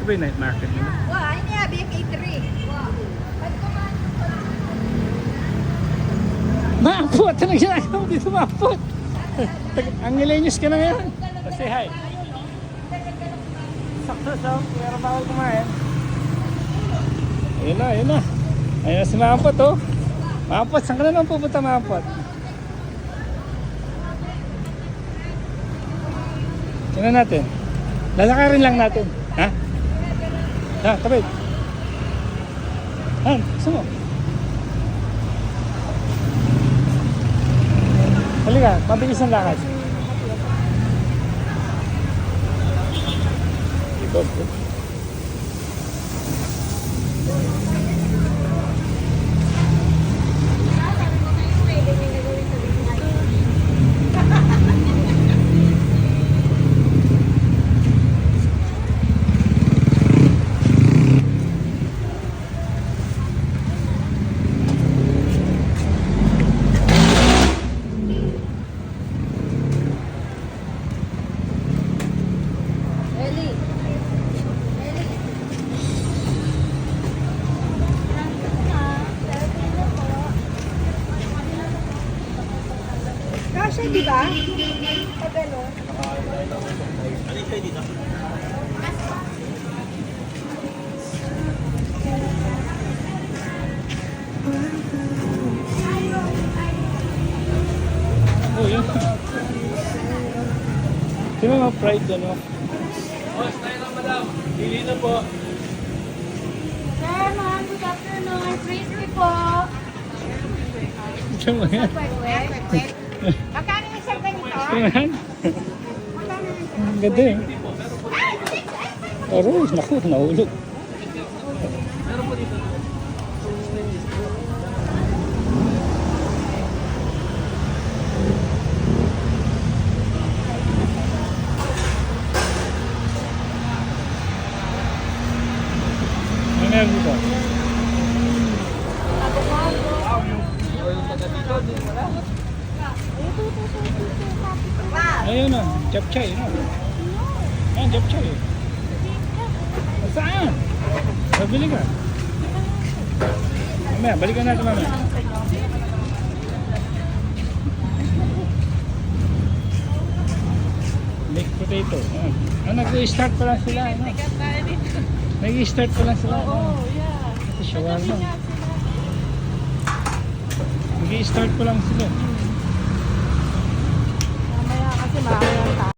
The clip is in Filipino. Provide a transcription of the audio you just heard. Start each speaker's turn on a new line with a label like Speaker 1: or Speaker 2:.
Speaker 1: ba yung night market nila?
Speaker 2: Wah, ini abi kay 3. Wah.
Speaker 1: Maapot! Anong ginagawa mo dito, maapot? Ang millennials ka na ngayon. Say hi. Sakto siya, pero bawal kumain. Ayun na, ayun na. Ayun na si Maapot, oh. Maapot, saan ka na naman pupunta, Maapot? Tingnan natin. Lalakarin lang natin. Ha? Ha, kapit. Han, gusto mo? Halika, mabilis ang lakad. Ito, ito.
Speaker 2: Kasha, di ba? Pabelo.
Speaker 3: Ano siya dito?
Speaker 1: Oh, yun. Sino mga pride, ano?
Speaker 3: Boss, tayo lang madam. Pili na po.
Speaker 4: Sir, ma'am, good afternoon. Praise me po.
Speaker 1: Ito mo yan.
Speaker 2: Magkano yung isang ganito?
Speaker 1: Ito mo yan. Ang ganda eh. Aroy, naku, nahulog. Ano meron dito? Ayun na, japchay, no? Ayan, japchay. Saan? Mabili ka. Mamaya, balikan natin mamaya. Baked potato. Ayan. Nag-i-start pa lang sila, no? Nag-i-start pa lang sila, no? Ito, shawarma. Nag-i-start pa lang sila.
Speaker 2: Mamaya kasi marami ang tao.